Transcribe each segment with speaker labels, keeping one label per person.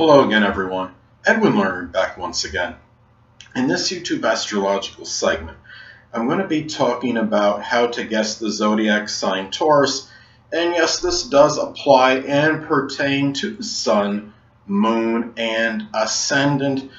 Speaker 1: Hello again, everyone. Edwin Learnard back once again. In this YouTube astrological segment, I'm going to be talking about how to guess the zodiac sign Taurus. And yes, this does apply and pertain to the sun, moon, and ascendant.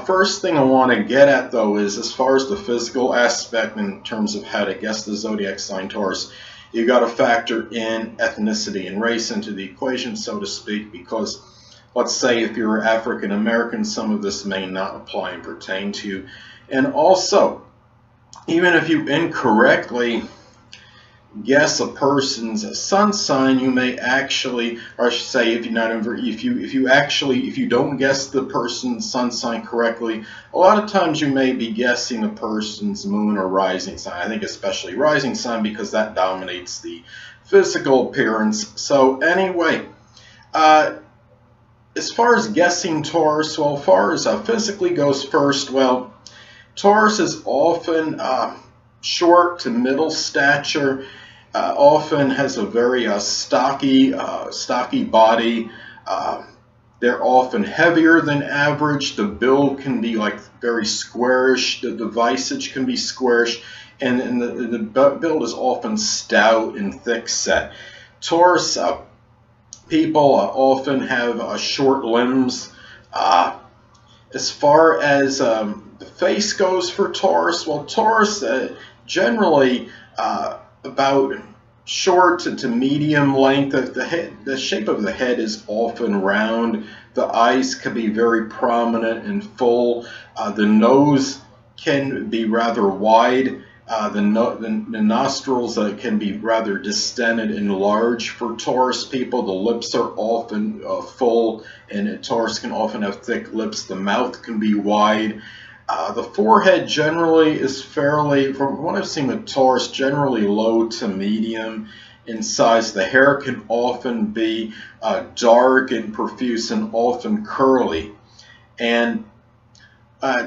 Speaker 1: First thing I want to get at, though, is as far as the physical aspect in terms of how to guess the zodiac sign Taurus, you got to factor in ethnicity and race into the equation, so to speak, because let's say if you're African American, some of this may not apply and pertain to you. And also, even if you incorrectly guess a person's sun sign, you may actually, or I should say, if you don't guess the person's sun sign correctly, a lot of times you may be guessing a person's moon or rising sign. I think especially rising sign because that dominates the physical appearance. So anyway, as far as guessing Taurus, well, as far as physically goes first, well, Taurus is often short to middle stature, often has a very stocky body. They're often heavier than average. The build can be like very squarish. The visage can be squarish, and the build is often stout and thick set. Taurus people often have short limbs. As far as the face goes for Taurus, well, Taurus generally about short to medium length. The shape of the head is often round. The eyes can be very prominent and full. The nose can be rather wide. The nostrils can be rather distended and large for Taurus people. The lips are often full, and Taurus can often have thick lips. The mouth can be wide. The forehead generally is fairly, from what I've seen with Taurus, generally low to medium in size. The hair can often be dark and profuse and often curly. And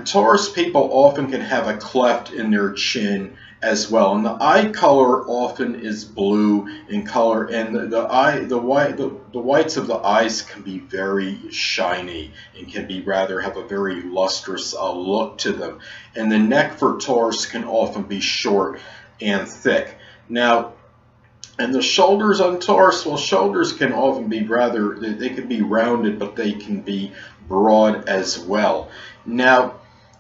Speaker 1: Taurus people often can have a cleft in their chin as well, and the eye color often is blue in color, and the whites of the eyes can be very shiny and can be have a very lustrous look to them. And the neck for Taurus can often be short and thick. Now, and the shoulders on Taurus, well, shoulders can often be they can be rounded, but they can be broad as well. Now,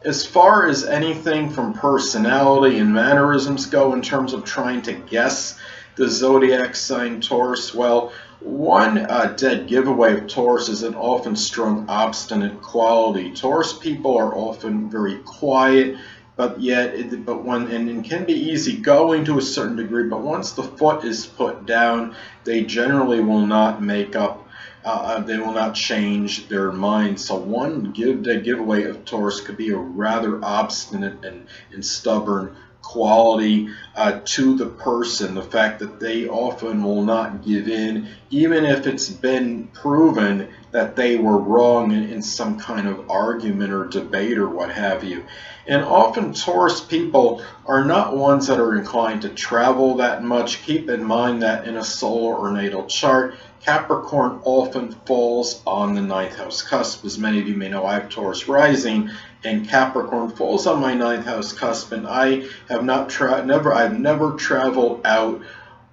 Speaker 1: as far as anything from personality and mannerisms go in terms of trying to guess the zodiac sign Taurus, well, one dead giveaway of Taurus is an often strong, obstinate quality. Taurus people are often very quiet, but can be easygoing to a certain degree. But once the foot is put down, they generally will not make up. They will not change their mind. So one dead giveaway of Taurus could be a rather obstinate and stubborn quality to the person. The fact that they often will not give in, even if it's been proven that they were wrong in some kind of argument or debate or what have you. And often Taurus people are not ones that are inclined to travel that much. Keep in mind that in a solar or natal chart, Capricorn often falls on the 9th house cusp. As many of you may know, I have Taurus rising, and Capricorn falls on my 9th house cusp, and I have I've never traveled out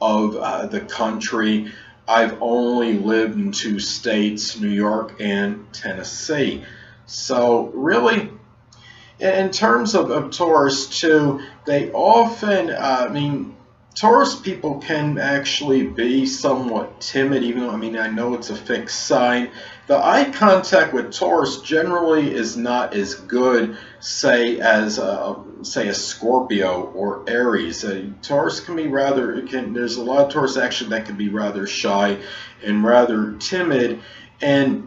Speaker 1: of the country. I've only lived in 2 states, New York and Tennessee. So really, in terms of Taurus too, they often, Taurus people can actually be somewhat timid, even though, I know it's a fixed sign. The eye contact with Taurus generally is not as good, say, as a Scorpio or Aries. Taurus can be there's a lot of Taurus actually that can be rather shy and rather timid, and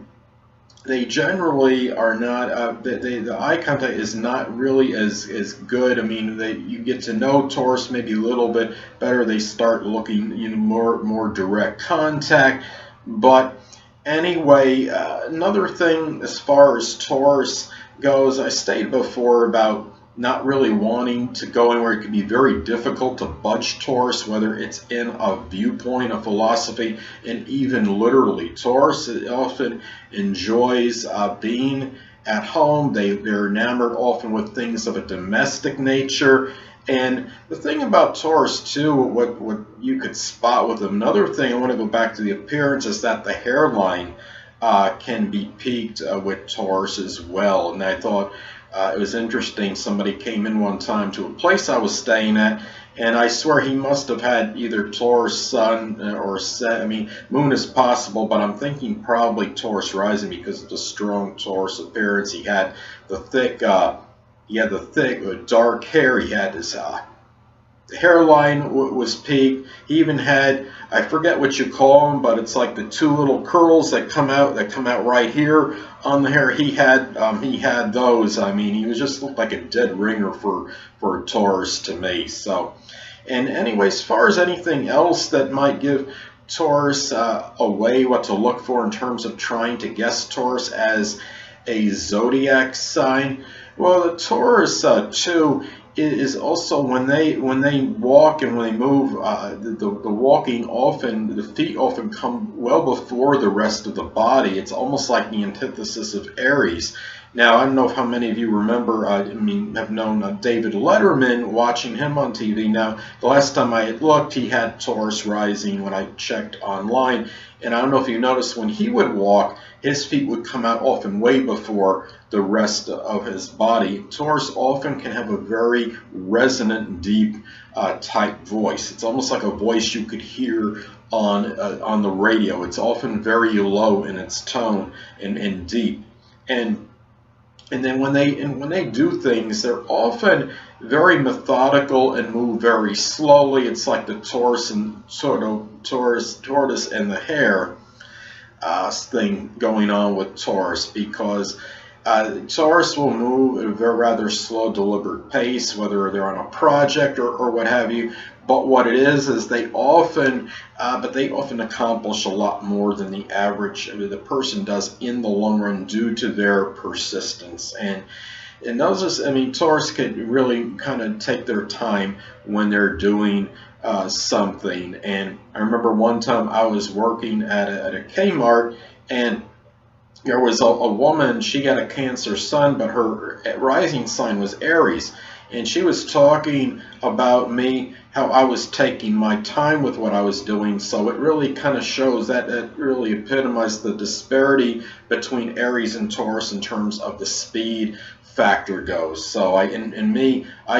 Speaker 1: they generally are not, the eye contact is not really as good. You get to know Taurus maybe a little bit better. They start looking more direct contact. But anyway, another thing as far as Taurus goes, I stated before about not really wanting to go anywhere. It can be very difficult to budge Taurus, whether it's in a viewpoint, a philosophy, and even literally. Taurus often enjoys being at home. They're enamored often with things of a domestic nature. And the thing about Taurus too, what you could spot with them, another thing I want to go back to the appearance, is that the hairline can be peaked with Taurus as well. And I thought it was interesting. Somebody came in one time to a place I was staying at, and I swear he must have had either Taurus sun or set. I mean, moon is possible, but I'm thinking probably Taurus rising because of the strong Taurus appearance. He had the thick, dark hair. He had his hairline was peaked. He even had, I forget what you call them, but it's like the two little curls that come out right here on the hair. He had those. I mean, he was just looked like a dead ringer for Taurus to me. So, and anyway, as far as anything else that might give Taurus away, what to look for in terms of trying to guess Taurus as a zodiac sign, well, the Taurus too is also when they walk and when they move, the walking often, the feet often come well before the rest of the body. It's almost like the antithesis of Aries. Now, I don't know how many of you remember, have known David Letterman, watching him on TV. Now, the last time I had looked, he had Taurus rising when I checked online. And I don't know if you noticed, when he would walk, his feet would come out often way before the rest of his body. Taurus often can have a very resonant, deep type voice. It's almost like a voice you could hear on the radio. It's often very low in its tone and deep. And then when they do things, they're often very methodical and move very slowly. It's like the Taurus and tortoise and the hare thing going on with Taurus, because Taurus will move at a very rather slow, deliberate pace, whether they're on a project or what have you. But what it is they often accomplish a lot more than the average the person does in the long run due to their persistence. And those are, Taurus could really kind of take their time when they're doing something. And I remember one time I was working at a Kmart, and there was a woman. She got a Cancer sun, but her rising sign was Aries. And she was talking about me, how I was taking my time with what I was doing. So it really kind of shows that it really epitomized the disparity between Aries and Taurus in terms of the speed factor goes. So I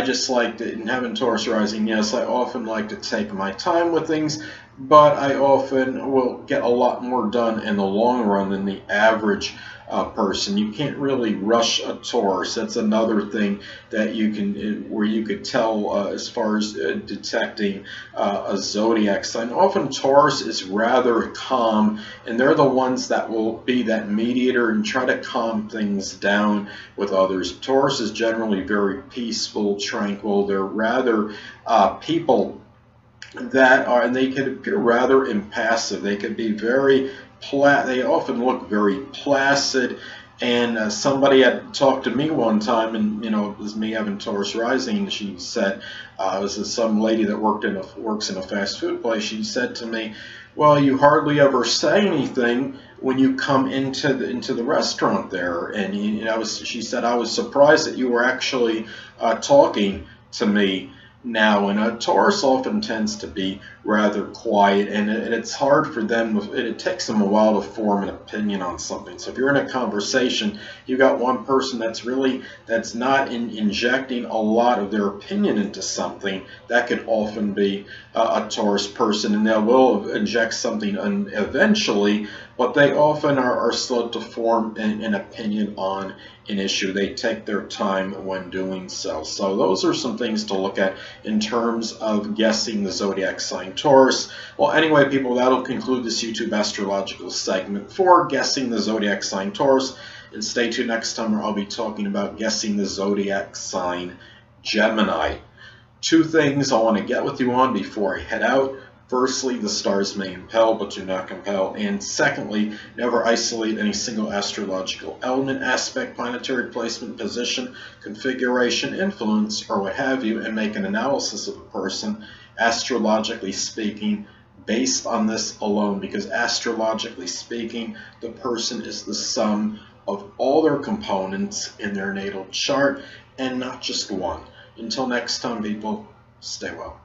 Speaker 1: just like to, in having Taurus rising, yes, I often like to take my time with things, but I often will get a lot more done in the long run than the average person. You can't really rush a Taurus. That's another thing that you can, where you could tell as far as detecting a zodiac sign. Often Taurus is rather calm, and they're the ones that will be that mediator and try to calm things down with others. Taurus is generally very peaceful, tranquil. They're rather people that are, and they can appear rather impassive. They can be very they often look very placid. And somebody had talked to me one time, and it was me having Taurus rising. She said, it was some lady that works in a fast food place. She said to me, "Well, you hardly ever say anything when you come into the restaurant there." And she said, "I was surprised that you were actually talking to me now." And Taurus often tends to be rather quiet, and it's hard for them. It takes them a while to form an opinion on something. So if you're in a conversation, you got one person that's not injecting a lot of their opinion into something. That could often be a Taurus person, and they will inject something eventually, but they often are slow to form an opinion on an issue. They take their time when doing so. So those are some things to look at in terms of guessing the zodiac sign Taurus. Well, anyway, people, that'll conclude this YouTube astrological segment for guessing the zodiac sign Taurus. And stay tuned next time, where I'll be talking about guessing the zodiac sign Gemini. Two things I want to get with you on before I head out. Firstly, the stars may impel but do not compel. And secondly, never isolate any single astrological element, aspect, planetary placement, position, configuration, influence, or what have you, and make an analysis of a person, astrologically speaking, based on this alone. Because astrologically speaking, the person is the sum of all their components in their natal chart and not just one. Until next time, people, stay well.